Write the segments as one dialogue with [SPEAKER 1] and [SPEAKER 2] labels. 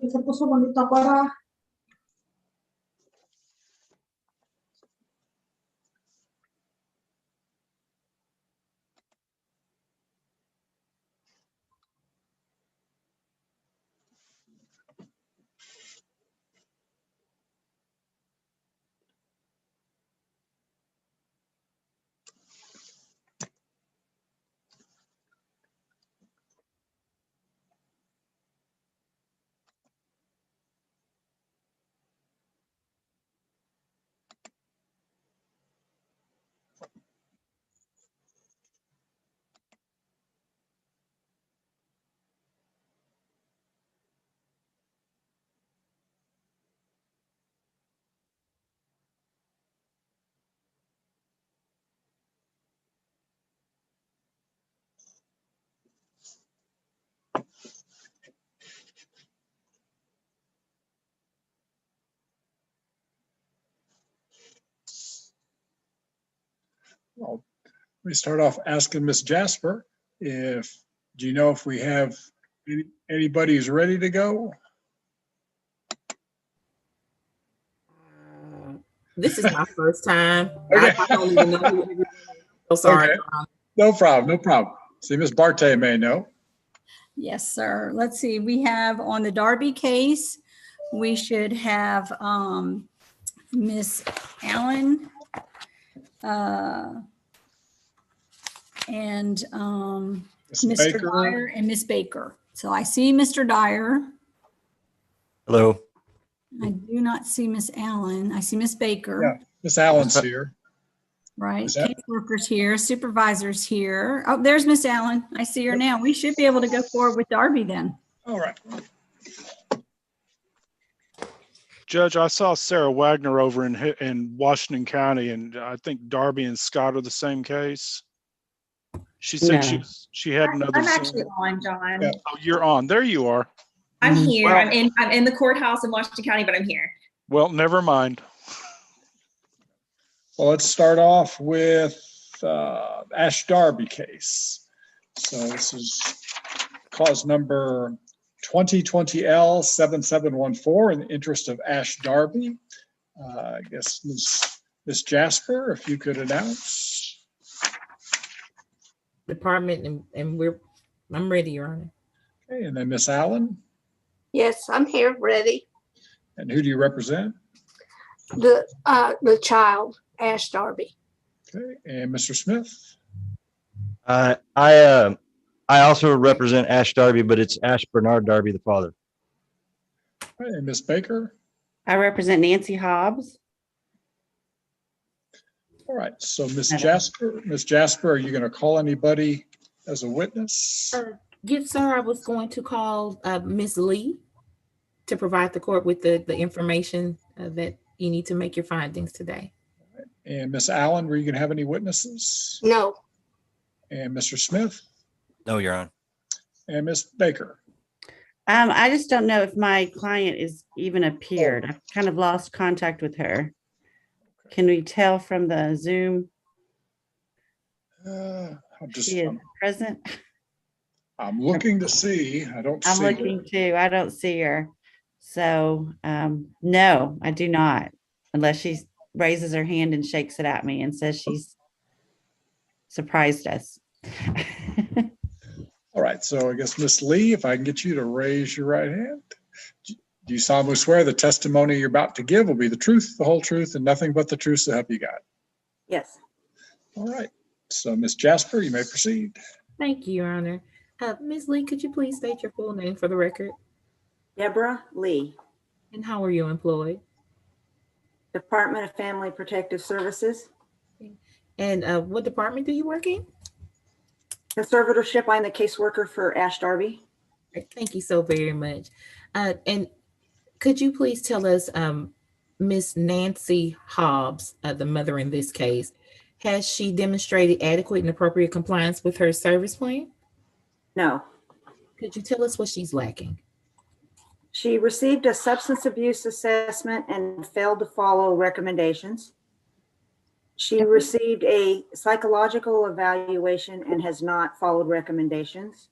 [SPEAKER 1] Se puso bonito para.
[SPEAKER 2] Well, we start off asking Miss Jasper do you know if we have anybody who's ready to go?
[SPEAKER 3] This is my first time.
[SPEAKER 2] Okay.
[SPEAKER 3] I don't even know who everyone is. So sorry.
[SPEAKER 2] Okay. No problem. See, Miss Barte may know.
[SPEAKER 4] Yes, sir. Let's see. We have on the Darby case, we should have Miss Allen and
[SPEAKER 2] Miss
[SPEAKER 4] Mr.
[SPEAKER 2] Baker.
[SPEAKER 4] Dyer and Miss Baker. So I see Mr. Dyer.
[SPEAKER 5] Hello.
[SPEAKER 4] I do not see Miss Allen. I see Miss Baker.
[SPEAKER 2] Yeah, Miss Allen's here.
[SPEAKER 4] Right.
[SPEAKER 2] Is that-
[SPEAKER 4] Case workers here, supervisors here. Oh, there's Miss Allen. I see her now. We should be able to go forward with Darby then.
[SPEAKER 2] All right.
[SPEAKER 6] Judge, I saw Sarah Wagner over in Washington County, and I think Darby and Scott are the same case. She said
[SPEAKER 3] No.
[SPEAKER 6] she had another
[SPEAKER 7] I'm
[SPEAKER 6] Zoom.
[SPEAKER 7] actually on, John.
[SPEAKER 2] Yeah.
[SPEAKER 6] Oh, you're on. There you are.
[SPEAKER 7] I'm
[SPEAKER 3] Mhm.
[SPEAKER 7] here.
[SPEAKER 6] Well-
[SPEAKER 7] I'm in the courthouse in Washington County, but I'm here.
[SPEAKER 6] Well, never mind.
[SPEAKER 2] Well, let's start off with Ash Darby case. So this is cause number 2020L7714 in the interest of Ash Darby. I guess Miss Jasper, if you could announce.
[SPEAKER 3] Department and I'm ready, Your Honor.
[SPEAKER 2] Okay, and then Miss Allen.
[SPEAKER 8] Yes, I'm here, ready.
[SPEAKER 2] And who do you represent?
[SPEAKER 8] The child, Ash Darby.
[SPEAKER 2] Okay, and Mr. Smith.
[SPEAKER 5] I also represent Ash Darby, but it's Ash Bernard Darby, the father.
[SPEAKER 2] Okay, and Miss Baker.
[SPEAKER 9] I represent Nancy Hobbs.
[SPEAKER 2] All right, so Miss Jasper, are you going to call anybody as a witness?
[SPEAKER 3] Yes, sir. I was going to call Ms. Lee to provide the court with the information that you need to make your findings today.
[SPEAKER 2] And Miss Allen, were you going to have any witnesses?
[SPEAKER 8] No,
[SPEAKER 2] And Mr. Smith
[SPEAKER 5] No, Your Honor.
[SPEAKER 2] and Miss Baker.
[SPEAKER 9] I just don't know if my client is even appeared. I've kind of lost contact with her. Can we tell from the Zoom she is present?
[SPEAKER 2] I'm looking to see. I don't
[SPEAKER 9] I'm
[SPEAKER 2] see her.
[SPEAKER 9] looking too. I don't see her. So, no, I do not, unless she raises her hand and shakes it at me and says she's surprised us.
[SPEAKER 2] All right, so I guess Miss Lee, if I can get you to raise your right hand. Do you solemnly swear the testimony you're about to give will be the truth, the whole truth, and nothing but the truth, so help you God?
[SPEAKER 9] Yes.
[SPEAKER 2] All right, so Miss Jasper, you may proceed.
[SPEAKER 3] Thank you, Your Honor. Ms. Lee, could you please state your full name for the record?
[SPEAKER 10] Deborah Lee,
[SPEAKER 3] And how are you employed?
[SPEAKER 10] Department of Family Protective Services.
[SPEAKER 3] And what department do you work in?
[SPEAKER 10] Conservatorship, I'm the caseworker for Ash Darby.
[SPEAKER 3] Thank you so very much. And could you please tell us, Miss Nancy Hobbs, the mother in this case, has she demonstrated adequate and appropriate compliance with her service plan?
[SPEAKER 10] No,
[SPEAKER 3] Could you tell us what she's lacking?
[SPEAKER 10] she received a substance abuse assessment and failed to follow recommendations. She received a psychological evaluation and has not followed recommendations.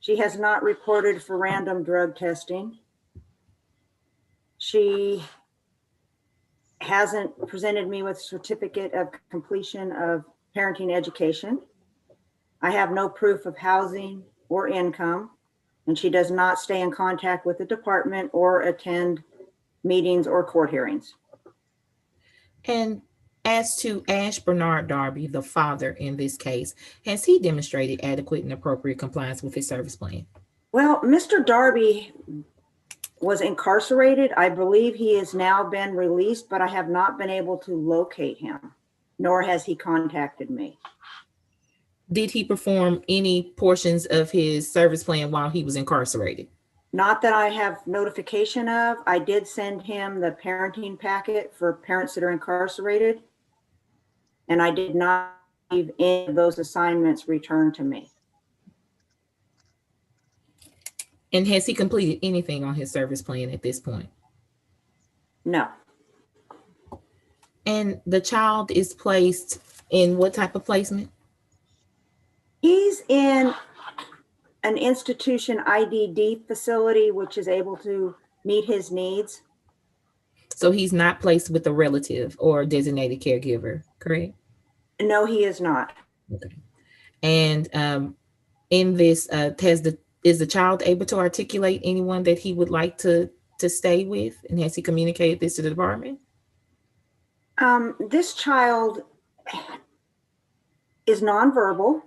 [SPEAKER 10] She has not reported for random drug testing. She hasn't presented me with certificate of completion of parenting education. I have no proof of housing or income, and she does not stay in contact with the department or attend meetings or court hearings.
[SPEAKER 3] And as to Ash Bernard Darby, the father in this case, has he demonstrated adequate and appropriate compliance with his service plan?
[SPEAKER 10] Well, Mr. Darby was incarcerated. I believe he has now been released, but I have not been able to locate him, nor has he contacted me.
[SPEAKER 3] Did he perform any portions of his service plan while he was incarcerated?
[SPEAKER 10] Not that I have notification of. I did send him the parenting packet for parents that are incarcerated, and I did not leave any of those assignments returned to me.
[SPEAKER 3] And has he completed anything on his service plan at this point?
[SPEAKER 10] No.
[SPEAKER 3] And the child is placed in what type of placement?
[SPEAKER 10] He's in an institution IDD facility, which is able to meet his needs.
[SPEAKER 3] So he's not placed with a relative or designated caregiver, correct?
[SPEAKER 10] No, he is not.
[SPEAKER 3] Okay. And in this, is the child able to articulate anyone that he would like to stay with? And has he communicated this to the department?
[SPEAKER 10] This child is nonverbal.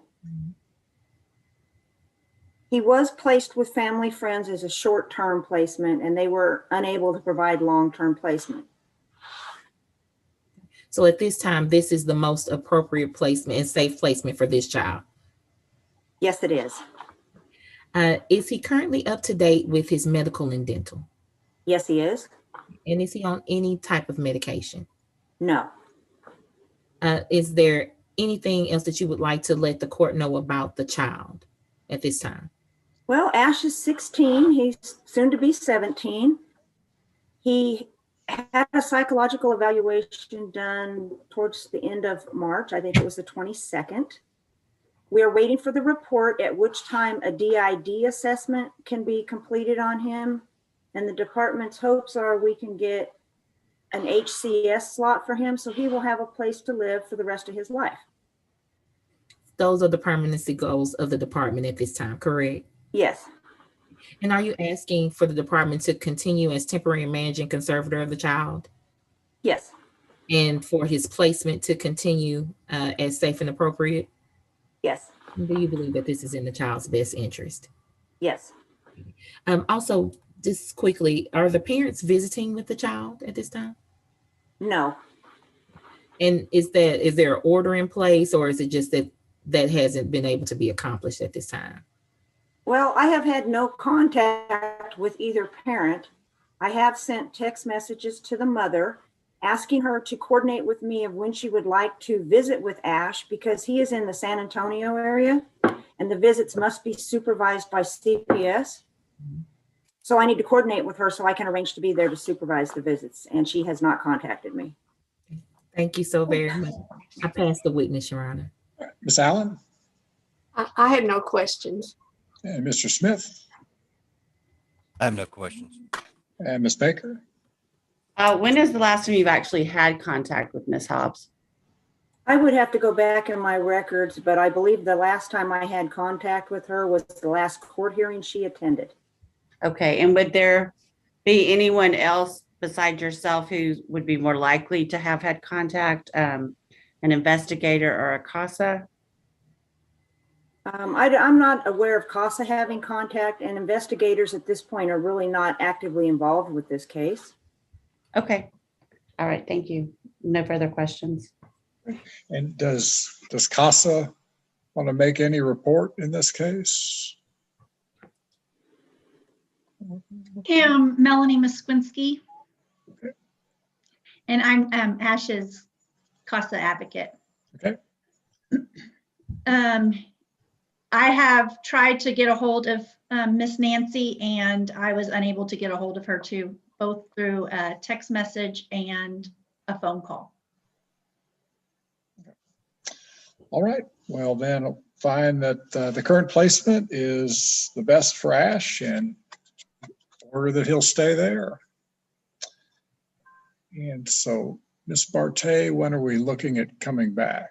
[SPEAKER 10] He was placed with family friends as a short-term placement, and they were unable to provide long-term placement.
[SPEAKER 3] So at this time, this is the most appropriate placement and safe placement for this child.
[SPEAKER 10] Yes, it is.
[SPEAKER 3] Is he currently up to date with his medical and dental?
[SPEAKER 10] Yes, he is.
[SPEAKER 3] And is he on any type of medication?
[SPEAKER 10] No.
[SPEAKER 3] Is there anything else that you would like to let the court know about the child at this time?
[SPEAKER 10] Well, Ash is 16. He's soon to be 17. He had a psychological evaluation done towards the end of March. I think it was the 22nd. We are waiting for the report, at which time a DID assessment can be completed on him. And the department's hopes are we can get an HCS slot for him, so he will have a place to live for the rest of his life.
[SPEAKER 3] Those are the permanency goals of the department at this time, correct?
[SPEAKER 10] Yes.
[SPEAKER 3] And are you asking for the department to continue as temporary managing conservator of the child?
[SPEAKER 10] Yes.
[SPEAKER 3] And for his placement to continue as safe and appropriate?
[SPEAKER 10] Yes.
[SPEAKER 3] Do you believe that this is in the child's best interest?
[SPEAKER 10] Yes.
[SPEAKER 3] Also, just quickly, are the parents visiting with the child at this time?
[SPEAKER 10] No.
[SPEAKER 3] And is there an order in place, or is it just that hasn't been able to be accomplished at this time?
[SPEAKER 10] Well, I have had no contact with either parent. I have sent text messages to the mother asking her to coordinate with me of when she would like to visit with Ash, because he is in the San Antonio area and the visits must be supervised by CPS. So I need to coordinate with her so I can arrange to be there to supervise the visits, and she has not contacted me.
[SPEAKER 3] Thank you so very much. I pass the witness, Your Honor.
[SPEAKER 2] Ms. Allen
[SPEAKER 8] I had no questions.
[SPEAKER 2] and Mr. Smith
[SPEAKER 1] I have no questions.
[SPEAKER 2] and Ms. Baker.
[SPEAKER 9] When is the last time you've actually had contact with Ms. Hobbs?
[SPEAKER 10] I would have to go back in my records, but I believe the last time I had contact with her was the last court hearing she attended.
[SPEAKER 9] Okay, and would there be anyone else besides yourself who would be more likely to have had contact, an investigator or a CASA?
[SPEAKER 10] I'm not aware of CASA having contact, and investigators at this point are really not actively involved with this case.
[SPEAKER 9] Okay, all right, thank you. No further questions.
[SPEAKER 2] And does CASA want to make any report in this case?
[SPEAKER 11] Melanie Moskwinsky.
[SPEAKER 2] Okay.
[SPEAKER 11] And I'm Ash's CASA advocate.
[SPEAKER 2] Okay.
[SPEAKER 11] I have tried to get a hold of Miss Nancy, and I was unable to get a hold of her too, both through a text message and a phone call.
[SPEAKER 2] All right. Well, then find that the current placement is the best for Ash and order that he'll stay there. And so, Ms. Barté, when are we looking at coming back?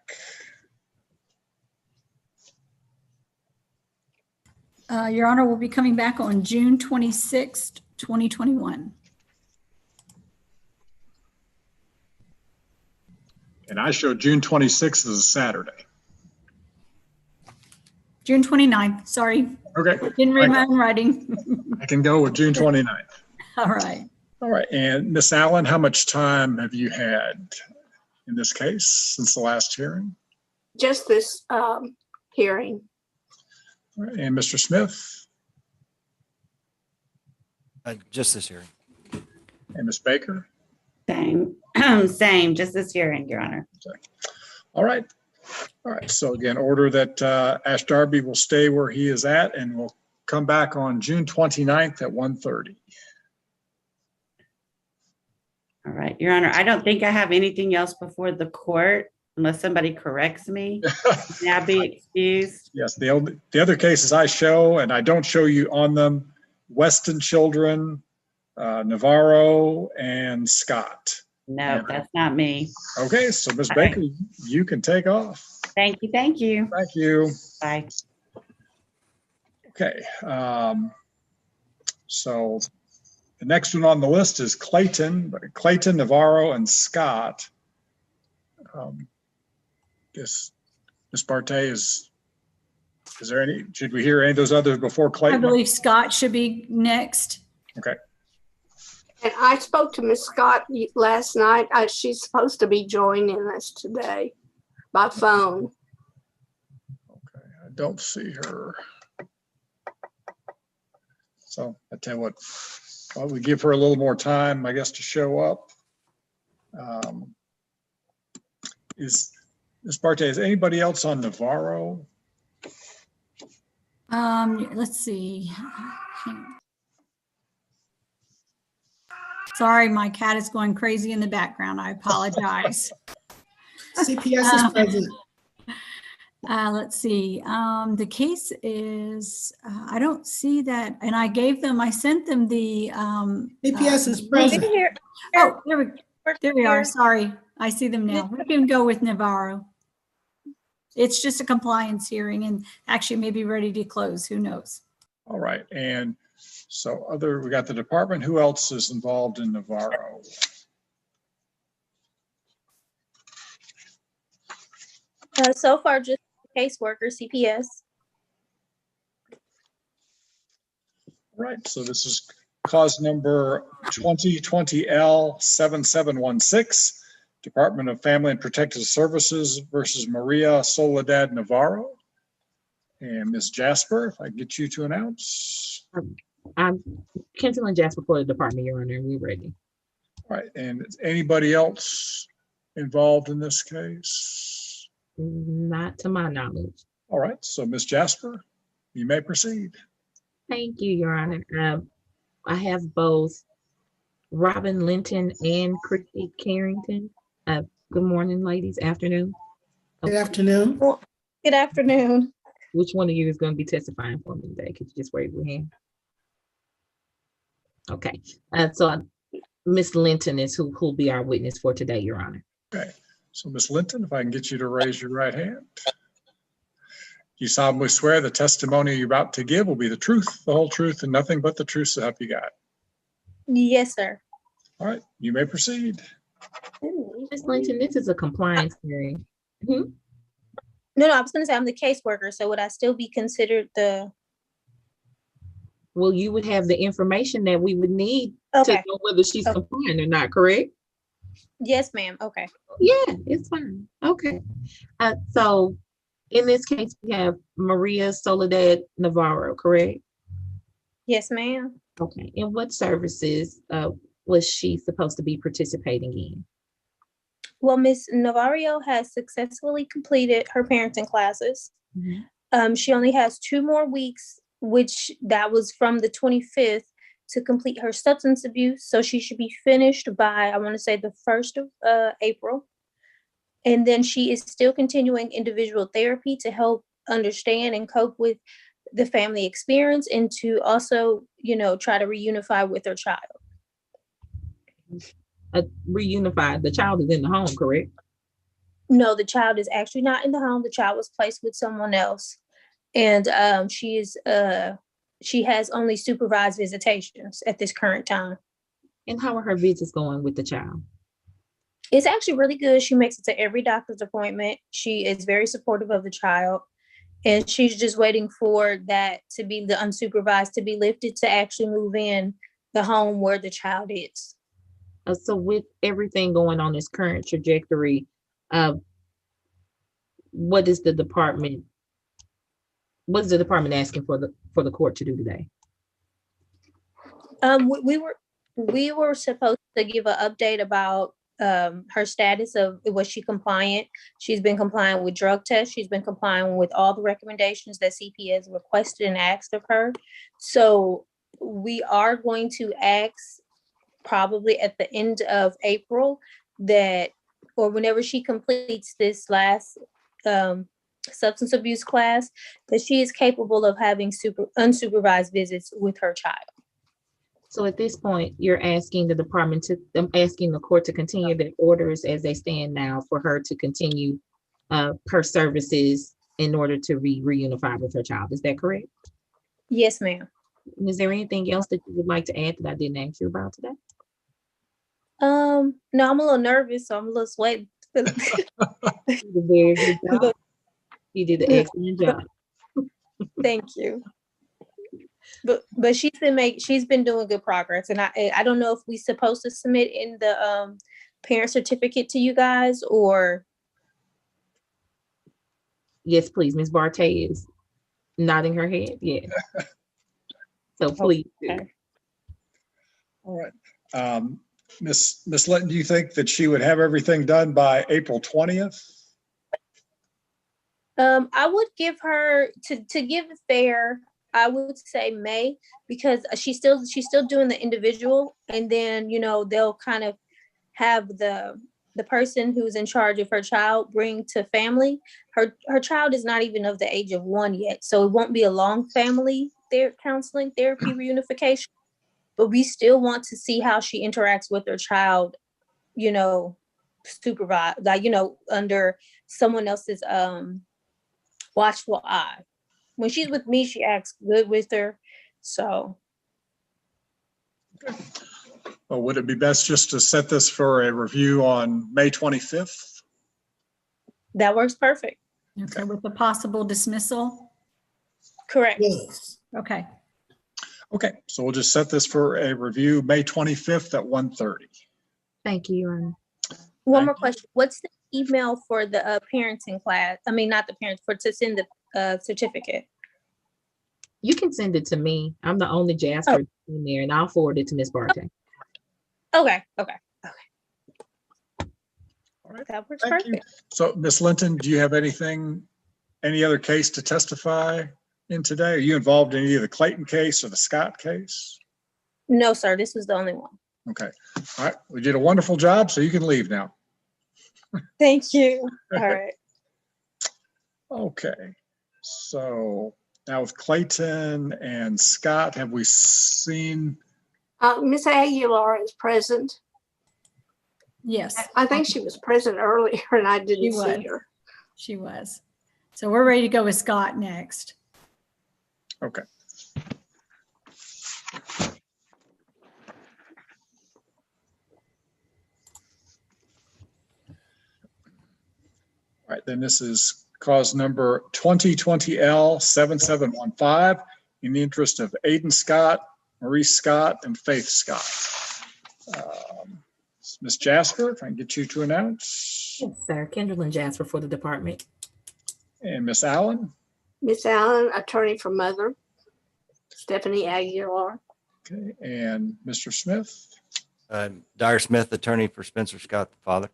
[SPEAKER 4] Your Honor, we'll be coming back on June 26th, 2021.
[SPEAKER 2] And I showed June 26th as a Saturday.
[SPEAKER 4] June 29th, sorry.
[SPEAKER 2] Okay.
[SPEAKER 4] Didn't read my own writing.
[SPEAKER 2] I can go with June 29th.
[SPEAKER 4] All right.
[SPEAKER 2] All right. And Ms. Allen, how much time have you had in this case since the last hearing?
[SPEAKER 8] Just this hearing.
[SPEAKER 2] All right. And Mr. Smith
[SPEAKER 1] Just this hearing.
[SPEAKER 2] and Ms. Baker?
[SPEAKER 9] Same, same, just this hearing, Your Honor.
[SPEAKER 2] All right. All right. So again, order that Ash Darby will stay where he is at and will come back on June 29th at 1:30.
[SPEAKER 9] All right, Your Honor, I don't think I have anything else before the court unless somebody corrects me. Now be excused.
[SPEAKER 2] Yes, the other cases I show, and I don't show you on them, Weston Children, Navarro, and Scott.
[SPEAKER 9] No, that's not me.
[SPEAKER 2] Okay, so Ms.
[SPEAKER 9] All
[SPEAKER 2] Baker,
[SPEAKER 9] right.
[SPEAKER 2] you can take off.
[SPEAKER 9] Thank you, thank you.
[SPEAKER 2] Thank you.
[SPEAKER 9] Bye.
[SPEAKER 2] Okay, so the next one on the list is Clayton, Navarro, and Scott. Guess Ms. Barté is there any, should we hear any of those others before
[SPEAKER 4] I
[SPEAKER 2] Clayton?
[SPEAKER 4] believe Scott should be next.
[SPEAKER 2] Okay,
[SPEAKER 8] And I spoke to Miss Scott last night. She's supposed to be joining us today by phone.
[SPEAKER 2] okay, I don't see her. So I tell you what, why don't we give her a little more time, I guess, to show up. Is Ms. Barté, is anybody else on Navarro?
[SPEAKER 4] Let's see. Sorry, my cat is going crazy in the background. I apologize.
[SPEAKER 12] CPS is present.
[SPEAKER 4] Let's see. The case is, I don't see that. And I sent them the.
[SPEAKER 12] CPS is present.
[SPEAKER 4] Oh, there we are. Sorry. I see them now. We can go with Navarro. It's just a compliance hearing and actually may be ready to close. Who knows?
[SPEAKER 2] All right, and so we got the department. Who else is involved in Navarro?
[SPEAKER 13] So far, just caseworker, CPS.
[SPEAKER 2] Right, so this is cause number 2020L7716, Department of Family and Protective Services versus Maria Soledad Navarro. And Ms. Jasper, if I get you to announce.
[SPEAKER 3] I'm Kenton and Jasper for the department, Your Honor, and we're ready.
[SPEAKER 2] All right, and is anybody else involved in this case?
[SPEAKER 3] Not to my knowledge.
[SPEAKER 2] All right, so Ms. Jasper, you may proceed.
[SPEAKER 3] Thank you, Your Honor. I have both Robin Linton and Christy Carrington. Good morning, ladies. Afternoon.
[SPEAKER 12] Good afternoon.
[SPEAKER 13] Good afternoon.
[SPEAKER 3] Which one of you is going to be testifying for me today? Could you just raise your hand? Okay. So Miss Linton is who'll be our witness for today, Your Honor.
[SPEAKER 2] Okay. So Ms. Linton, if I can get you to raise your right hand. You solemnly swear the testimony you're about to give will be the truth, the whole truth, and nothing but the truth, so help you God.
[SPEAKER 13] Yes, sir.
[SPEAKER 2] All right, you may proceed.
[SPEAKER 3] Ms. Linton, this is a compliance hearing.
[SPEAKER 13] No, I was going to say I'm the caseworker, so would I still be considered the?
[SPEAKER 3] Well, you would have the information that we would need
[SPEAKER 13] Okay.
[SPEAKER 3] to know whether she's compliant or not, correct?
[SPEAKER 13] Yes, ma'am. Okay.
[SPEAKER 3] Yeah, it's fine. Okay. So in this case, we have Maria Soledad Navarro, correct?
[SPEAKER 13] Yes, ma'am.
[SPEAKER 3] Okay. And what services was she supposed to be participating in?
[SPEAKER 13] Well, Miss Navarro has successfully completed her parenting classes.
[SPEAKER 3] Mm-hmm.
[SPEAKER 13] She only has 2 more weeks, which that was from the 25th to complete her substance abuse. So she should be finished by, I want to say, the 1st of April. And then she is still continuing individual therapy to help understand and cope with the family experience and to also, try to reunify with her child.
[SPEAKER 3] Reunified, the child is in the home, correct?
[SPEAKER 13] No, the child is actually not in the home. The child was placed with someone else. And she has only supervised visitations at this current time.
[SPEAKER 3] And how are her visits going with the child?
[SPEAKER 13] It's actually really good. She makes it to every doctor's appointment. She is very supportive of the child. And she's just waiting for that to be the unsupervised to be lifted to actually move in the home where the child is.
[SPEAKER 3] So with everything going on this current trajectory, what is the department asking for the court to do today?
[SPEAKER 13] We were supposed to give an update about her status of was she compliant. She's been compliant with drug tests. She's been compliant with all the recommendations that CPS requested and asked of her. So we are going to ask probably at the end of April or whenever she completes this last substance abuse class, that she is capable of having unsupervised visits with her child.
[SPEAKER 3] So at this point, you're asking asking the court to continue their orders as they stand now for her to continue her services in order to reunify with her child. Is that correct?
[SPEAKER 13] Yes, ma'am.
[SPEAKER 3] Is there anything else that you would like to add that I didn't ask you about today?
[SPEAKER 13] No, I'm a little nervous, so I'm a little sweaty.
[SPEAKER 3] You did a very good job. You did an excellent job.
[SPEAKER 13] Thank you. But she's been doing good progress, and I don't know if we're supposed to submit in the parent certificate to you guys or.
[SPEAKER 3] Yes, please. Ms. Bartay is nodding her head. Yeah. So please.
[SPEAKER 13] Okay.
[SPEAKER 2] All right. Miss Linton, do you think that she would have everything done by April 20th?
[SPEAKER 13] I would give her to give it fair. I would say May, because she's still doing the individual, and then they'll kind of have the person who's in charge of her child bring to family. Her child is not even of the age of 1 yet, so it won't be a long family counseling therapy reunification. But we still want to see how she interacts with her child, supervised, under someone else's watchful eye. When she's with me, she acts good with her. So.
[SPEAKER 2] Okay. Well, would it be best just to set this for a review on May 25th?
[SPEAKER 13] That works perfect.
[SPEAKER 4] Okay, with the possible dismissal?
[SPEAKER 13] Correct.
[SPEAKER 12] Yes.
[SPEAKER 4] Okay.
[SPEAKER 2] Okay, so we'll just set this for a review May 25th at 1:30.
[SPEAKER 3] Thank you, Your Honor.
[SPEAKER 13] One more question. What's the email for the parenting class? I mean, not the parents, to send the certificate.
[SPEAKER 3] You can send it to me. I'm the only Jasper in there, and I'll forward it to Ms. Bartay.
[SPEAKER 13] Okay.
[SPEAKER 2] All right.
[SPEAKER 13] That works
[SPEAKER 2] Thank
[SPEAKER 13] perfect.
[SPEAKER 2] you. So, Ms. Linton, do you have any other case to testify in today? Are you involved in either the Clayton case or the Scott case?
[SPEAKER 13] No, sir. This was the only one.
[SPEAKER 2] Okay. All right. We did a wonderful job, so you can leave now.
[SPEAKER 13] Thank you. All right.
[SPEAKER 2] Okay. So now with Clayton and Scott, have we seen?
[SPEAKER 8] Miss Aguilar is present.
[SPEAKER 4] Yes.
[SPEAKER 8] I think she was present earlier and I didn't see her.
[SPEAKER 4] She was. So we're ready to go with Scott next.
[SPEAKER 2] Okay. All right, then this is cause number 2020L7715 in the interest of Aiden Scott, Marie Scott, and Faith Scott. Ms. Jasper, if I can get you to announce.
[SPEAKER 3] Yes, sir. Kendall Jasper for the department.
[SPEAKER 2] And Miss Allen.
[SPEAKER 8] Miss Allen, attorney for mother. Stephanie Aguilar.
[SPEAKER 2] Okay, and Mr. Smith.
[SPEAKER 1] Dyer Smith, attorney for Spencer Scott, the father.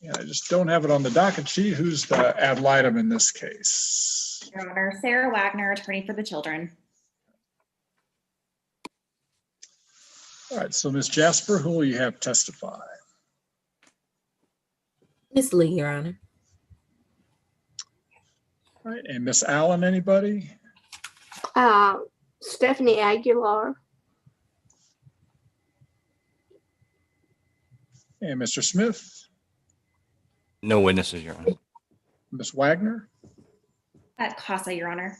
[SPEAKER 2] Yeah, I just don't have it on the docket sheet. Who's the ad litem in this case?
[SPEAKER 7] Your Honor, Sarah Wagner, attorney for the children.
[SPEAKER 2] All right, so Ms. Jasper, who will you have testify?
[SPEAKER 3] Ms. Lee, Your Honor.
[SPEAKER 2] All right, and Miss Allen, anybody?
[SPEAKER 8] Stephanie Aguilar.
[SPEAKER 2] And Mr. Smith,
[SPEAKER 1] No witnesses, Your Honor.
[SPEAKER 2] Miss Wagner.
[SPEAKER 7] At CASA, Your Honor.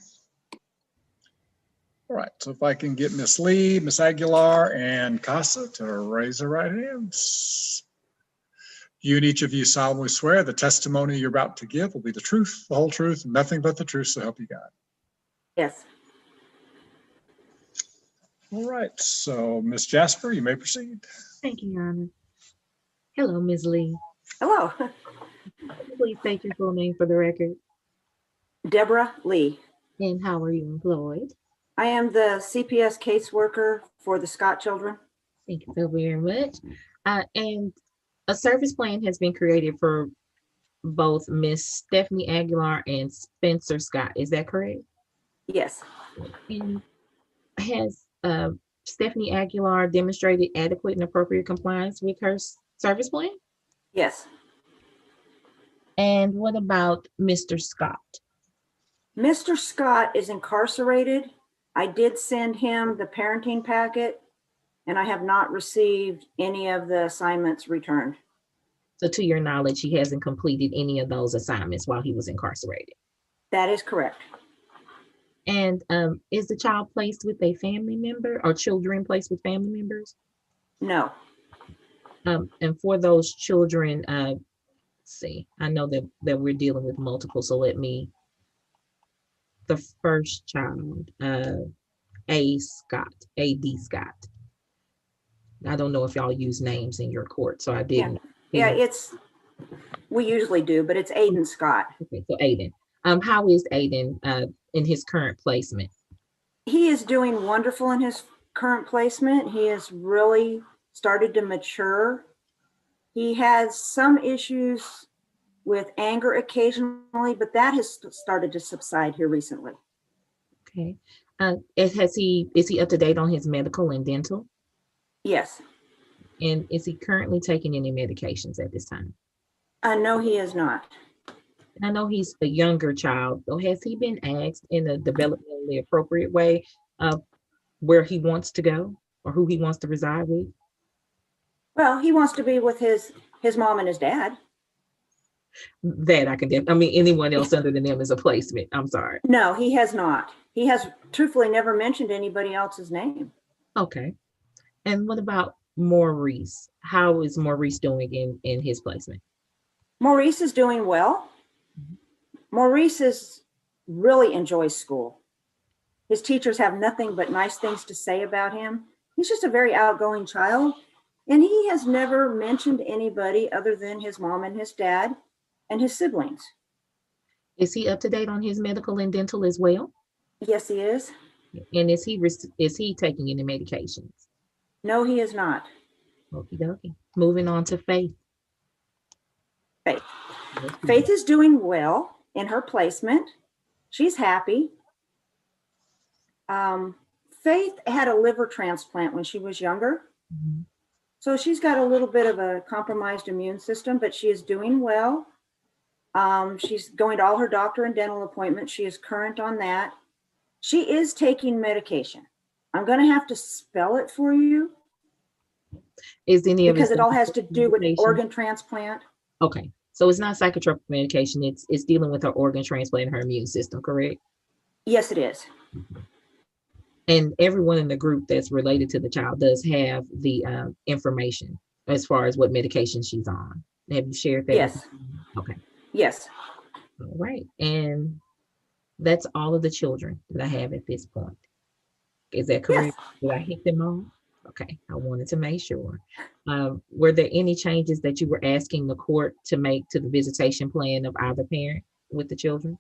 [SPEAKER 2] All right, so if I can get Miss Lee, Miss Aguilar, and Casa to raise their right hands. You and each of you solemnly swear the testimony you're about to give will be the truth, the whole truth, and nothing but the truth, so help you God.
[SPEAKER 10] Yes.
[SPEAKER 2] All right, so Miss Jasper, you may proceed.
[SPEAKER 3] Thank you, Your Honor. Hello, Ms. Lee.
[SPEAKER 10] Hello.
[SPEAKER 3] Please state your full name for the record.
[SPEAKER 10] Deborah Lee.
[SPEAKER 3] And how are you employed?
[SPEAKER 10] I am the CPS caseworker for the Scott children.
[SPEAKER 3] Thank you so very much. And a service plan has been created for both Miss Stephanie Aguilar and Spencer Scott. Is that correct?
[SPEAKER 10] Yes.
[SPEAKER 3] And has Stephanie Aguilar demonstrated adequate and appropriate compliance with her service plan?
[SPEAKER 10] Yes.
[SPEAKER 3] And what about Mr. Scott?
[SPEAKER 10] Mr. Scott is incarcerated. I did send him the parenting packet, and I have not received any of the assignments returned.
[SPEAKER 3] So to your knowledge, he hasn't completed any of those assignments while he was incarcerated.
[SPEAKER 10] That is correct.
[SPEAKER 3] And is the child placed with a family member or children placed with family members?
[SPEAKER 10] No.
[SPEAKER 3] And for those children, let's see, I know that we're dealing with multiple, so the first child, A. Scott, A.D. Scott. I don't know if y'all use names in your court, so I didn't.
[SPEAKER 10] Yeah, we usually do, but it's Aiden Scott.
[SPEAKER 3] Okay, so Aiden. How is Aiden in his current placement?
[SPEAKER 10] He is doing wonderful in his current placement. He has really started to mature. He has some issues with anger occasionally, but that has started to subside here recently.
[SPEAKER 3] Okay. Is he up to date on his medical and dental?
[SPEAKER 10] Yes.
[SPEAKER 3] And is he currently taking any medications at this time?
[SPEAKER 10] No, he is not.
[SPEAKER 3] I know he's a younger child, so has he been asked in a developmentally appropriate way where he wants to go or who he wants to reside with?
[SPEAKER 10] Well, he wants to be with his mom and his dad.
[SPEAKER 3] That I can, anyone else other than them is a placement. I'm sorry.
[SPEAKER 10] No, he has not. He has truthfully never mentioned anybody else's name.
[SPEAKER 3] Okay. And what about Maurice? How is Maurice doing in his placement?
[SPEAKER 10] Maurice is doing well. Maurice really enjoys school. His teachers have nothing but nice things to say about him. He's just a very outgoing child, and he has never mentioned anybody other than his mom and his dad and his siblings.
[SPEAKER 3] Is he up to date on his medical and dental as well?
[SPEAKER 10] Yes, he is.
[SPEAKER 3] And is he taking any medications?
[SPEAKER 10] No, he is not.
[SPEAKER 3] Okie dokie. Moving on to Faith.
[SPEAKER 10] Faith. Faith is doing well in her placement. She's happy. Faith had a liver transplant when she was younger.
[SPEAKER 3] Mm-hmm.
[SPEAKER 10] So she's got a little bit of a compromised immune system, but she is doing well. She's going to all her doctor and dental appointments. She is current on that. She is taking medication. I'm going to have to spell it for you.
[SPEAKER 3] Is any of
[SPEAKER 10] because it all has to do with
[SPEAKER 3] medication?
[SPEAKER 10] Organ transplant.
[SPEAKER 3] Okay. So it's not psychotropic medication. It's dealing with her organ transplant and her immune system, correct?
[SPEAKER 10] Yes, it is.
[SPEAKER 3] And everyone in the group that's related to the child does have the information as far as what medication she's on. Have you shared that?
[SPEAKER 10] Yes.
[SPEAKER 3] Okay.
[SPEAKER 10] Yes.
[SPEAKER 3] All right. And that's all of the children that I have at this point. Is that correct? Yes. Did I hit them all? Okay. I wanted to make sure. Were there any changes that you were asking the court to make to the visitation plan of either parent with the children?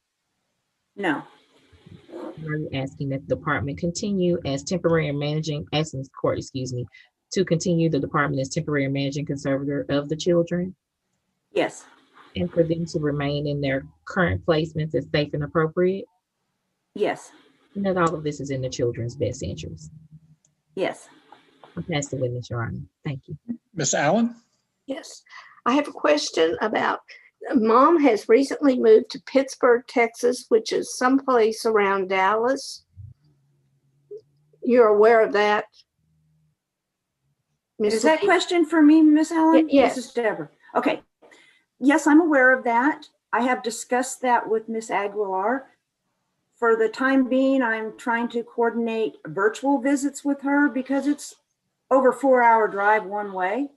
[SPEAKER 10] No.
[SPEAKER 3] Are you asking that the department continue as temporary managing, asking the court, to continue the department as temporary managing conservator of the children?
[SPEAKER 10] Yes.
[SPEAKER 3] And for them to remain in their current placements as safe and appropriate?
[SPEAKER 10] Yes.
[SPEAKER 3] And that all of this is in the children's best interest?
[SPEAKER 10] Yes.
[SPEAKER 3] I'll pass the witness, Your Honor. Thank you.
[SPEAKER 2] Miss Allen?
[SPEAKER 8] Yes. I have a question about Mom has recently moved to Pittsburgh, Texas, which is someplace around Dallas. You're aware of that?
[SPEAKER 10] Is that question for me, Miss Allen?
[SPEAKER 8] Yes.
[SPEAKER 10] This is Deborah. Okay. Yes, I'm aware of that. I have discussed that with Miss Aguilar. For the time being, I'm trying to coordinate virtual visits with her because it's over 4-hour drive one way.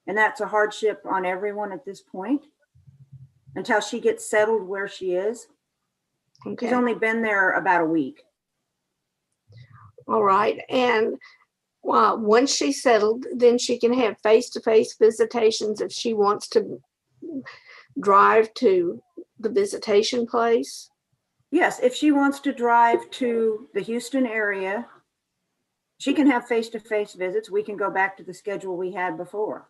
[SPEAKER 10] And that's a hardship on everyone at this point until she gets settled where she is.
[SPEAKER 8] Okay.
[SPEAKER 10] She's only been there about a week.
[SPEAKER 8] All right. And once she's settled, then she can have face-to-face visitations if she wants to drive to the visitation place.
[SPEAKER 10] Yes, if she wants to drive to the Houston area, she can have face-to-face visits. We can go back to the schedule we had before.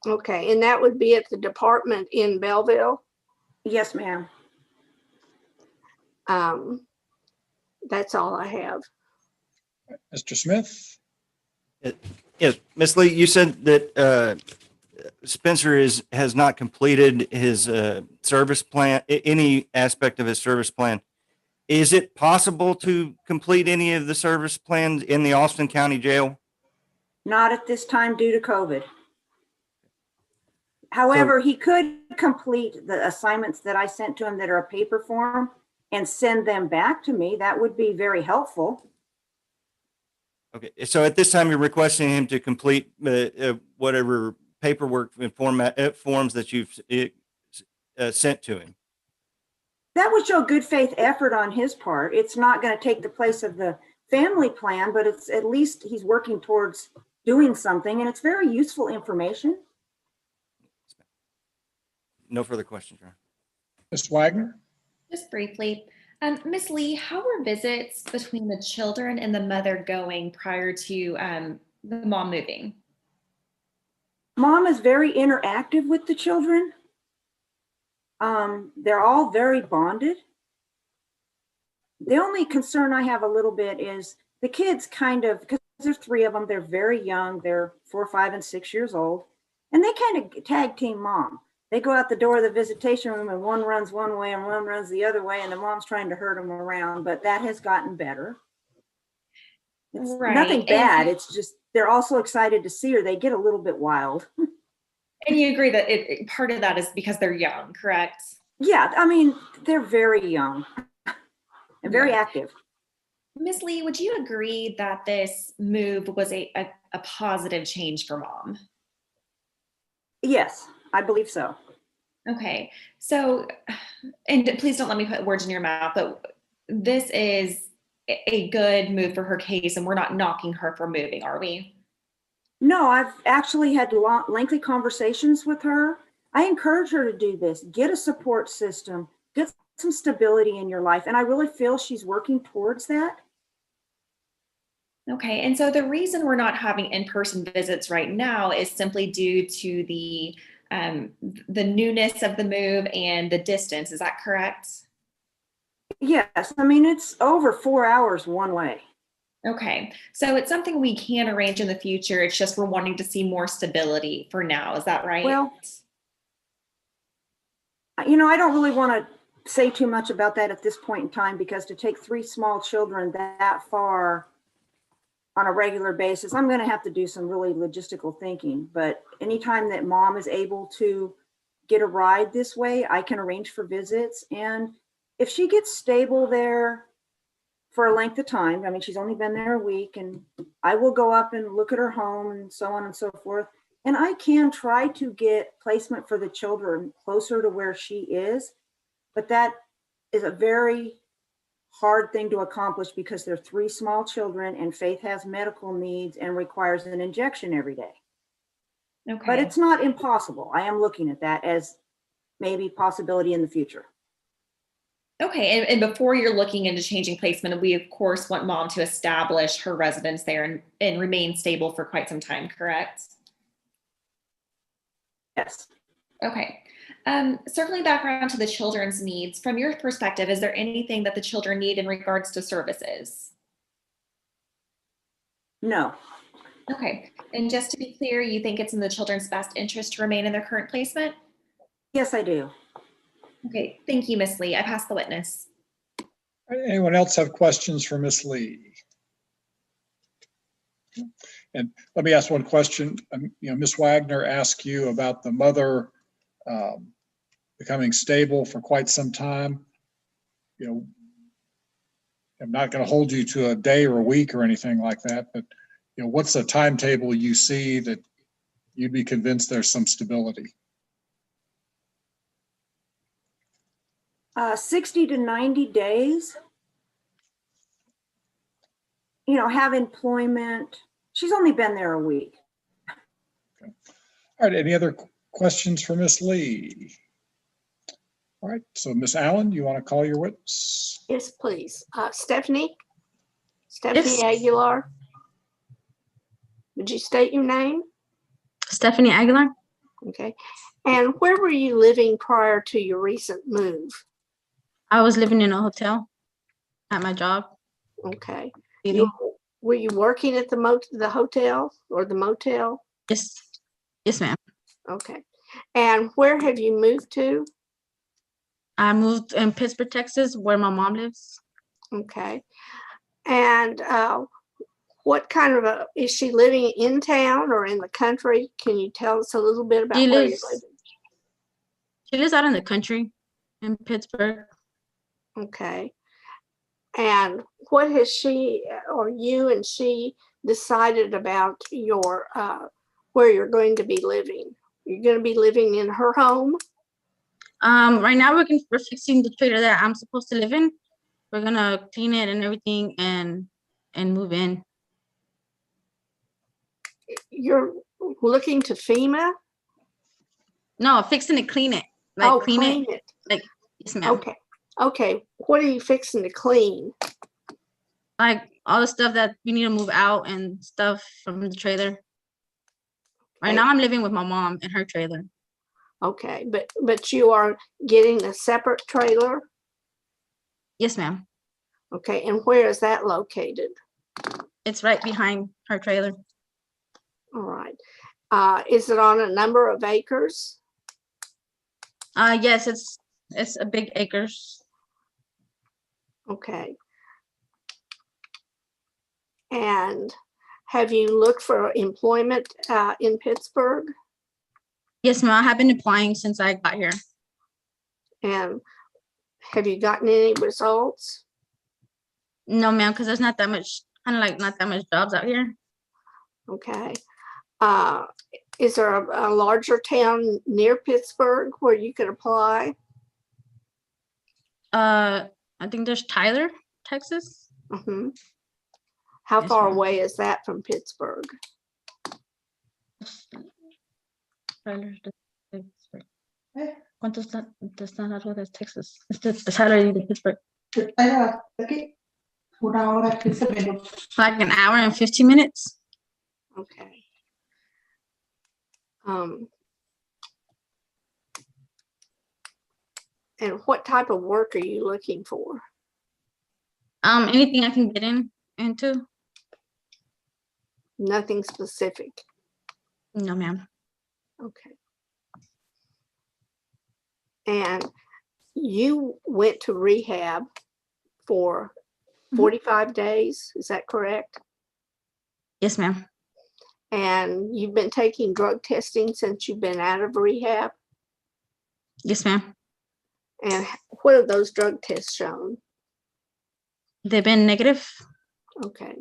[SPEAKER 8] Okay, and that would be at the department in Belleville?
[SPEAKER 10] Yes, ma'am.
[SPEAKER 8] That's all I have.
[SPEAKER 2] Mr. Smith?
[SPEAKER 1] Yes, Ms. Lee, you said that Spencer has not completed his service plan, any aspect of his service plan. Is it possible to complete any of the service plans in the Austin County Jail?
[SPEAKER 10] Not at this time due to COVID. However, he could complete the assignments that I sent to him that are a paper form and send them back to me. That would be very helpful.
[SPEAKER 1] Okay, so at this time, you're requesting him to complete whatever paperwork and forms that you've sent to him.
[SPEAKER 10] That would show good faith effort on his part. It's not going to take the place of the family plan, but it's at least he's working towards doing something, and it's very useful information.
[SPEAKER 1] No further questions, Ron.
[SPEAKER 2] Ms. Wagner?
[SPEAKER 7] Just briefly, Ms. Lee, how were visits between the children and the mother going prior to the mom moving?
[SPEAKER 10] Mom is very interactive with the children. They're all very bonded. The only concern I have a little bit is the kids kind of, because there's 3 of them, they're very young. They're 4, 5, and 6 years old. And they kind of tag team mom. They go out the door of the visitation room and one runs one way and one runs the other way, and the mom's trying to herd them around, but that has gotten better. It's nothing bad. It's just, they're also excited to see her. They get a little bit wild.
[SPEAKER 7] And you agree that part of that is because they're young, correct?
[SPEAKER 10] Yeah, I mean, they're very young and very active.
[SPEAKER 7] Ms. Lee, would you agree that this move was a positive change for mom?
[SPEAKER 10] Yes, I believe so.
[SPEAKER 7] Okay, so, and please don't let me put words in your mouth, but this is a good move for her case, and we're not knocking her for moving, are we?
[SPEAKER 10] No, I've actually had lengthy conversations with her. I encourage her to do this. Get a support system, get some stability in your life. And I really feel she's working towards that.
[SPEAKER 7] Okay, and so the reason we're not having in-person visits right now is simply due to the newness of the move and the distance. Is that correct?
[SPEAKER 10] Yes, I mean, it's over 4 hours one way.
[SPEAKER 7] Okay, so it's something we can arrange in the future. It's just we're wanting to see more stability for now. Is that right?
[SPEAKER 10] Well, you know, I don't really want to say too much about that at this point in time, because to take 3 small children that far on a regular basis, I'm going to have to do some really logistical thinking. But anytime that mom is able to get a ride this way, I can arrange for visits. And if she gets stable there for a length of time, I mean, she's only been there a week, and I will go up and look at her home and so on and so forth. And I can try to get placement for the children closer to where she is, but that is a very hard thing to accomplish because they're 3 small children and Faith has medical needs and requires an injection every day.
[SPEAKER 7] Okay.
[SPEAKER 10] But it's not impossible. I am looking at that as maybe possibility in the future.
[SPEAKER 7] Okay, and before you're looking into changing placement, we of course want mom to establish her residence there and remain stable for quite some time, correct?
[SPEAKER 10] Yes.
[SPEAKER 7] Okay. Circling back around to the children's needs, from your perspective, is there anything that the children need in regards to services?
[SPEAKER 10] No.
[SPEAKER 7] Okay, and just to be clear, you think it's in the children's best interest to remain in their current placement?
[SPEAKER 10] Yes, I do.
[SPEAKER 7] Okay, thank you, Miss Lee. I pass the witness.
[SPEAKER 2] Anyone else have questions for Miss Lee? And let me ask one question. Ms. Wagner asked you about the mother becoming stable for quite some time. I'm not going to hold you to a day or a week or anything like that, but what's the timetable you see that you'd be convinced there's some stability?
[SPEAKER 10] 60 to 90 days. Have employment. She's only been there a week.
[SPEAKER 2] Okay. All right, any other questions for Miss Lee? All right, so Miss Allen, you want to call your witness?
[SPEAKER 8] Yes, please. Stephanie
[SPEAKER 14] Yes.
[SPEAKER 8] Aguilar. Would you state your name?
[SPEAKER 14] Stephanie Aguilar.
[SPEAKER 8] Okay. And where were you living prior to your recent move?
[SPEAKER 14] I was living in a hotel at my job.
[SPEAKER 8] Okay.
[SPEAKER 14] Eating.
[SPEAKER 8] Were you working at the hotel or the motel?
[SPEAKER 14] Yes. Yes, ma'am.
[SPEAKER 8] Okay. And where have you moved to?
[SPEAKER 14] I moved in Pittsburgh, Texas, where my mom lives.
[SPEAKER 8] Okay. And what kind of is she living in town or in the country? Can you tell us a little bit about where you're living?
[SPEAKER 14] She lives out in the country in Pittsburgh.
[SPEAKER 8] Okay. And what has she or you and she decided about your where you're going to be living? You're going to be living in her home?
[SPEAKER 14] Right now we're fixing the trailer that I'm supposed to live in. We're gonna clean it and everything and move in.
[SPEAKER 8] You're looking to FEMA?
[SPEAKER 14] No, fixing to clean it. Like clean it. Like, yes, ma'am.
[SPEAKER 8] Okay. Okay. What are you fixing to clean?
[SPEAKER 14] Like all the stuff that we need to move out and stuff from the trailer. Right now I'm living with my mom in her trailer.
[SPEAKER 8] Okay, but you are getting a separate trailer?
[SPEAKER 14] Yes, ma'am.
[SPEAKER 8] Okay, and where is that located?
[SPEAKER 14] It's right behind her trailer.
[SPEAKER 8] All right. Is it on a number of acres?
[SPEAKER 14] Yes, it's a big acres.
[SPEAKER 8] Okay. And have you looked for employment in Pittsburgh?
[SPEAKER 14] Yes, ma'am. I have been applying since I got here.
[SPEAKER 8] And have you gotten any results?
[SPEAKER 14] No, ma'am, because there's not that much, kind of like not that much jobs out here.
[SPEAKER 8] Okay. Is there a larger town near Pittsburgh where you could apply?
[SPEAKER 14] I think there's Tyler, Texas.
[SPEAKER 8] Mm-hmm. How far away is that from Pittsburgh?
[SPEAKER 14] ¿Cuánto está largo de Texas? The Tyler de Pittsburgh. Like an hour and 15 minutes.
[SPEAKER 8] Okay. And what type of work are you looking for?
[SPEAKER 14] Anything I can get into.
[SPEAKER 8] Nothing specific.
[SPEAKER 14] No, ma'am.
[SPEAKER 8] Okay. And you went to rehab for 45 days, is that correct?
[SPEAKER 14] Yes, ma'am.
[SPEAKER 8] And you've been taking drug testing since you've been out of rehab?
[SPEAKER 14] Yes, ma'am.
[SPEAKER 8] And what have those drug tests shown?
[SPEAKER 14] They've been negative.
[SPEAKER 8] Okay.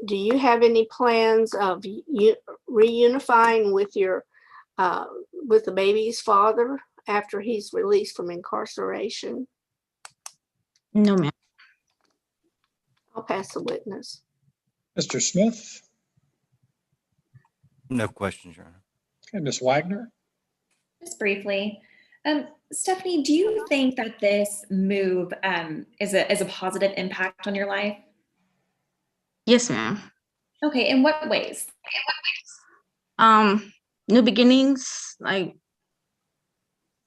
[SPEAKER 8] Do you have any plans of reunifying with your with the baby's father after he's released from incarceration?
[SPEAKER 14] No, ma'am.
[SPEAKER 8] I'll pass the witness.
[SPEAKER 2] Mr. Smith?
[SPEAKER 1] No questions, Your Honor.
[SPEAKER 2] Okay, Ms. Wagner?
[SPEAKER 7] Just briefly, Stephanie, do you think that this move is a positive impact on your life?
[SPEAKER 14] Yes, ma'am.
[SPEAKER 7] Okay, in what ways?
[SPEAKER 14] New beginnings, like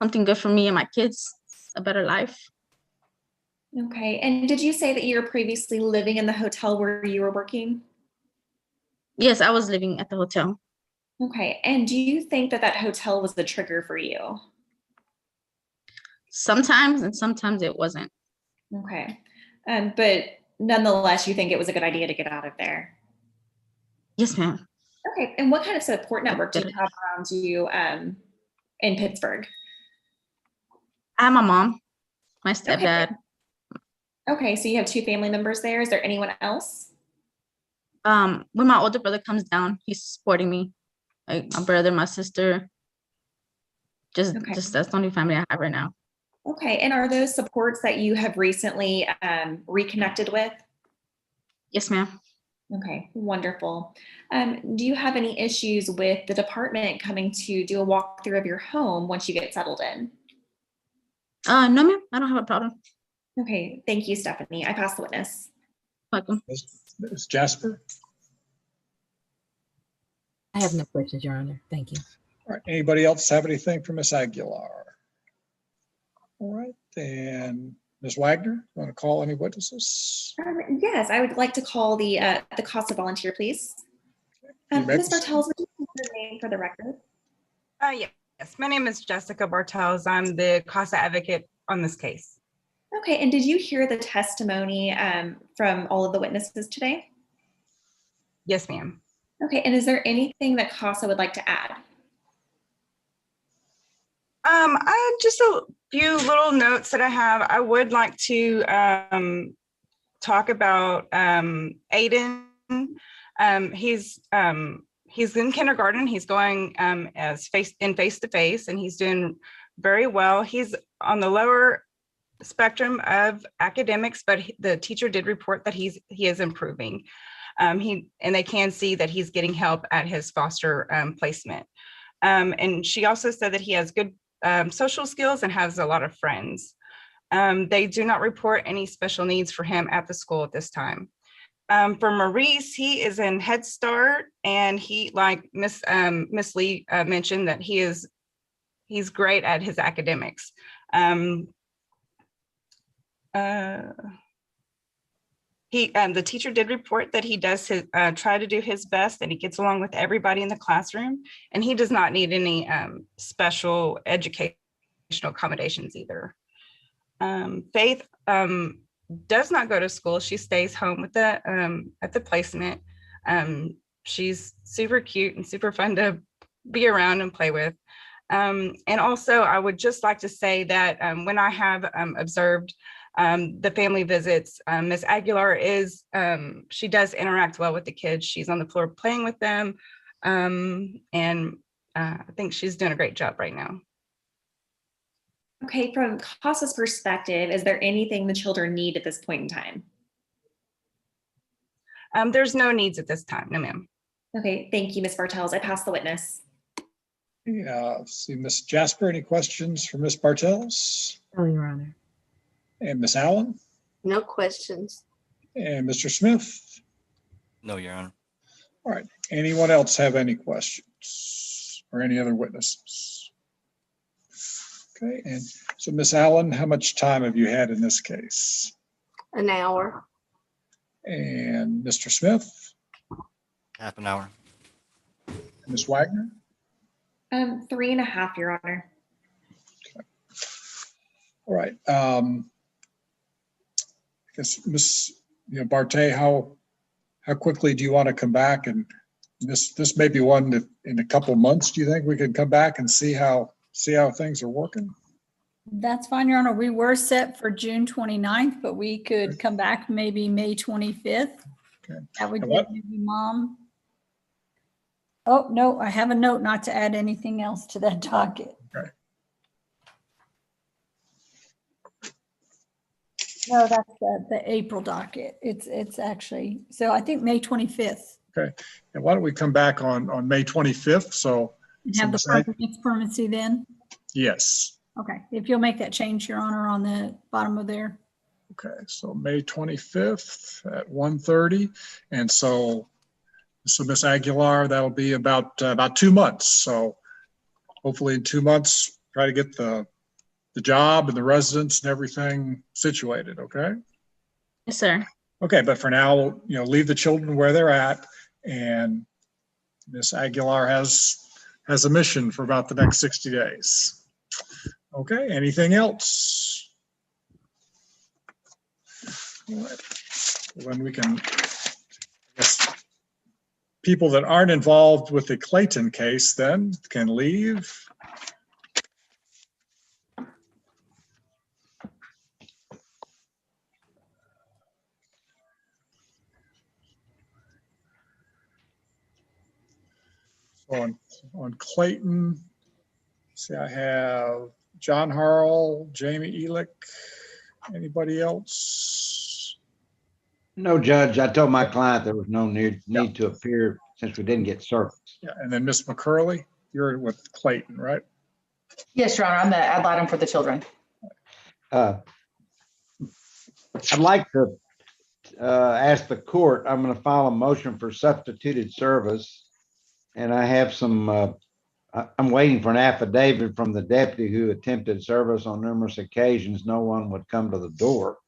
[SPEAKER 14] something good for me and my kids, a better life.
[SPEAKER 7] Okay, and did you say that you were previously living in the hotel where you were working?
[SPEAKER 14] Yes, I was living at the hotel.
[SPEAKER 7] Okay. And do you think that that hotel was the trigger for you?
[SPEAKER 14] Sometimes, and sometimes it wasn't.
[SPEAKER 7] Okay. But nonetheless, you think it was a good idea to get out of there?
[SPEAKER 14] Yes, ma'am.
[SPEAKER 7] Okay. And what kind of support network do you have around you in Pittsburgh?
[SPEAKER 14] I have my mom, my
[SPEAKER 7] Okay.
[SPEAKER 14] stepdad.
[SPEAKER 7] Okay. So you have two family members there. Is there anyone else?
[SPEAKER 14] When my older brother comes down, he's supporting me. Like my brother, my sister. Just that's the only family I have right now.
[SPEAKER 7] Okay. And are those supports that you have recently reconnected with?
[SPEAKER 14] Yes, ma'am.
[SPEAKER 7] Okay, wonderful. Do you have any issues with the department coming to do a walkthrough of your home once you get settled in?
[SPEAKER 14] No, ma'am. I don't have a problem.
[SPEAKER 7] Okay, thank you, Stephanie. I pass the witness.
[SPEAKER 14] Welcome.
[SPEAKER 2] Ms. Jasper?
[SPEAKER 3] I have no questions, Your Honor. Thank you.
[SPEAKER 2] All right, anybody else have anything for Ms. Aguilar? All right, then Ms. Wagner, want to call any witnesses?
[SPEAKER 7] Yes, I would like to call the CASA volunteer, please. Ms. Bartels, would you give your name for the record?
[SPEAKER 15] Yes, my name is Jessica Bartels. I'm the CASA advocate on this case.
[SPEAKER 7] Okay, and did you hear the testimony from all of the witnesses today?
[SPEAKER 15] Yes, ma'am.
[SPEAKER 7] Okay, and is there anything that CASA would like to add?
[SPEAKER 15] Just a few little notes that I have. I would like to talk about Aiden. He's in kindergarten. He's going as face-to-face, and he's doing very well. He's on the lower spectrum of academics, but the teacher did report that he is improving. And they can see that he's getting help at his foster placement. And she also said that he has good social skills and has a lot of friends. They do not report any special needs for him at the school at this time. For Maurice, he is in Head Start, and he, like Miss Lee mentioned, that he's great at his academics. The teacher did report that he does try to do his best, and he gets along with everybody in the classroom, and he does not need any special educational accommodations either. Faith does not go to school. She stays home with at the placement. She's super cute and super fun to be around and play with. And also, I would just like to say that when I have observed the family visits, Ms. Aguilar she does interact well with the kids. She's on the floor playing with them. And I think she's doing a great job right now.
[SPEAKER 7] Okay, from CASA's perspective, is there anything the children need at this point in time?
[SPEAKER 15] There's no needs at this time, no ma'am.
[SPEAKER 7] Okay, thank you, Ms. Bartels. I pass the witness.
[SPEAKER 2] Yeah, see Ms. Jasper, any questions for Ms. Bartels?
[SPEAKER 3] No, Your Honor.
[SPEAKER 2] And Ms. Allen?
[SPEAKER 8] No questions.
[SPEAKER 2] And Mr. Smith?
[SPEAKER 1] No, Your Honor.
[SPEAKER 2] All right, anyone else have any questions or any other witnesses? Okay, and so Ms. Allen, how much time have you had in this case?
[SPEAKER 8] An hour.
[SPEAKER 2] And Mr. Smith?
[SPEAKER 1] Half an hour.
[SPEAKER 2] Ms. Wagner?
[SPEAKER 7] 3.5, Your Honor.
[SPEAKER 2] Okay. All right. I guess Ms. Barte, how quickly do you want to come back? And this may be one that in a couple months, do you think we could come back and see how things are working?
[SPEAKER 4] That's fine, Your Honor. We were set for June 29th, but we could come back maybe May 25th.
[SPEAKER 2] Okay.
[SPEAKER 4] That would give maybe Mom. Oh, no, I have a note not to add anything else to that docket.
[SPEAKER 2] Okay.
[SPEAKER 4] No, that's the April docket. It's actually, so I think May 25th.
[SPEAKER 2] Okay. And why don't we come back on May 25th? So
[SPEAKER 4] And have the next permanency then?
[SPEAKER 2] Yes.
[SPEAKER 4] Okay, if you'll make that change, Your Honor, on the bottom of there.
[SPEAKER 2] Okay, so May 25th at 1:30. And so Ms. Aguilar, that'll be about 2 months. So hopefully in 2 months, try to get the job and the residents and everything situated, okay?
[SPEAKER 14] Yes, sir.
[SPEAKER 2] Okay, but for now, leave the children where they're at and Ms. Aguilar has a mission for about the next 60 days. Okay, anything else? All right. Well, then we can, I guess, people that aren't involved with the Clayton case then can leave. So on Clayton, see, I have John Harrell, Jamie Elick, anybody else?
[SPEAKER 16] No, Judge, I told my client there was no need to appear since we didn't get service.
[SPEAKER 2] Yeah, and then Miss McCurley, you're with Clayton, right?
[SPEAKER 17] Yes, Your Honor, I'm the ad litem for the children.
[SPEAKER 16] I'd like to ask the court, I'm going to file a motion for substituted service. And I have some, I'm waiting for an affidavit from the deputy who attempted service on numerous occasions. No one would come to the door.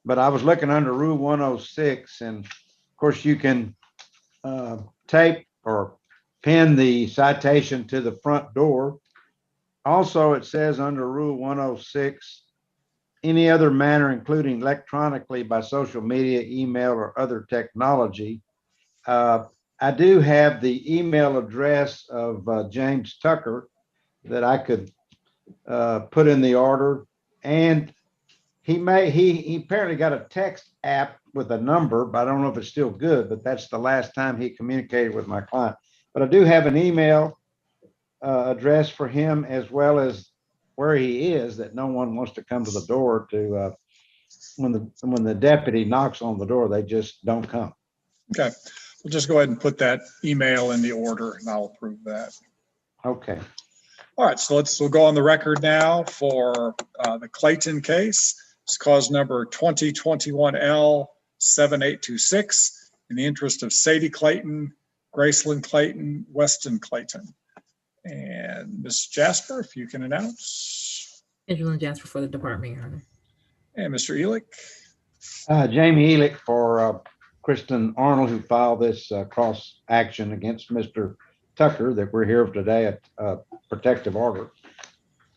[SPEAKER 16] But I was looking under Rule 106, and of course you can tape or pin the citation to the front door. Also, it says under Rule 106, any other manner, including electronically by social media, email, or other technology. I do have the email address of James Tucker that I could put in the order, and he apparently got a text app with a number, but I don't know if it's still good, but that's the last time he communicated with my client. But I do have an email address for him, as well as where he is, that no one wants to come to the door to, when the deputy knocks on the door, they just don't come.
[SPEAKER 2] Okay, we'll just go ahead and put that email in the order and I'll approve that.
[SPEAKER 16] Okay.
[SPEAKER 2] All right, so we'll go on the record now for the Clayton case. It's cause number 2021L7826 in the interest of Sadie Clayton, Graceland Clayton, Weston Clayton. And Ms. Jasper, if you can announce.
[SPEAKER 3] Angela Jasper for the department, Your Honor.
[SPEAKER 2] And Mr. Elick.
[SPEAKER 16] Jamie Elick for Kristen Arnold, who filed this cross action against Mr. Tucker that we're here today at protective order.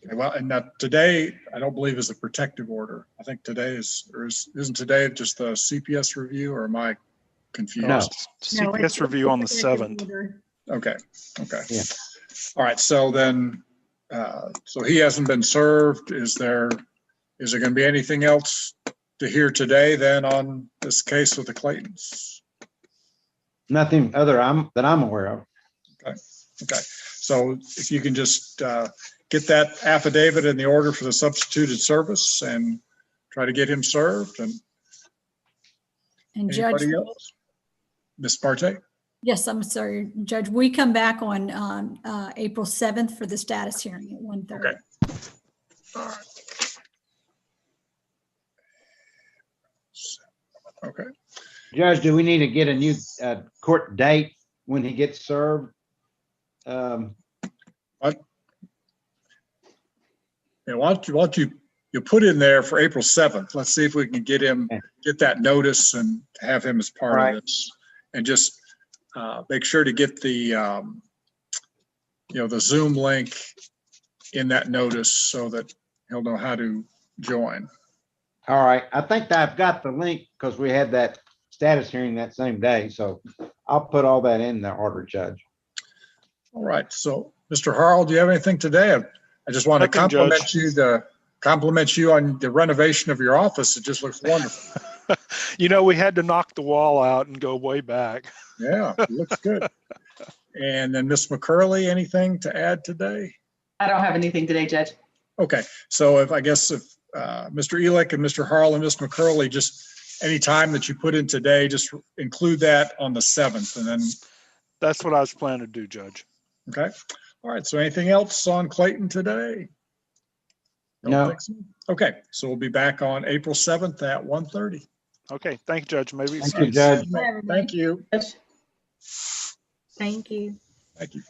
[SPEAKER 2] Okay, well, and today, I don't believe is a protective order. I think today isn't today just the CPS review, or am I confused?
[SPEAKER 16] No.
[SPEAKER 6] CPS review on the 7th.
[SPEAKER 2] Okay, okay.
[SPEAKER 16] Yeah.
[SPEAKER 2] All right, so then, so he hasn't been served. Is there going to be anything else to hear today then on this case with the Claytons?
[SPEAKER 16] Nothing other that I'm aware of.
[SPEAKER 2] Okay, okay. So if you can just get that affidavit in the order for the substituted service and try to get him served. And
[SPEAKER 4] Judge,
[SPEAKER 2] anybody else? Ms. Parte?
[SPEAKER 4] yes, I'm sorry, Judge, we come back on April 7th for the status hearing at 1:30.
[SPEAKER 2] Okay. All right. Okay.
[SPEAKER 16] Judge, do we need to get a new court date when he gets served?
[SPEAKER 2] Yeah, why don't you put in there for April 7th? Let's see if we can get that notice and have him as part of this, and just make sure to get the the Zoom link in that notice so that he'll know how to join.
[SPEAKER 16] All right. I think that I've got the link because we had that status hearing that same day. So I'll put all that in the order, Judge.
[SPEAKER 2] All right. So, Mr. Harrell, do you have anything today? I just want to compliment you on the renovation of your office. It just looks wonderful.
[SPEAKER 6] We had to knock the wall out and go way back.
[SPEAKER 2] Yeah, it looks good. And then Ms. McCurley, anything to add today?
[SPEAKER 17] I don't have anything today, Judge.
[SPEAKER 2] Okay, so if Mr. Elick and Mr. Harrell and Ms. McCurley, just any time that you put in today, just include that on the 7th, and then.
[SPEAKER 6] That's what I was planning to do, Judge.
[SPEAKER 2] Okay. All right. So anything else on Clayton today?
[SPEAKER 16] No.
[SPEAKER 2] Think so? Okay. So we'll be back on April 7th at 1:30.
[SPEAKER 6] Okay. Thank you, Judge. Maybe.
[SPEAKER 16] Thank you, Judge.
[SPEAKER 2] Thank you.
[SPEAKER 3] Thank you.
[SPEAKER 2] Thank you.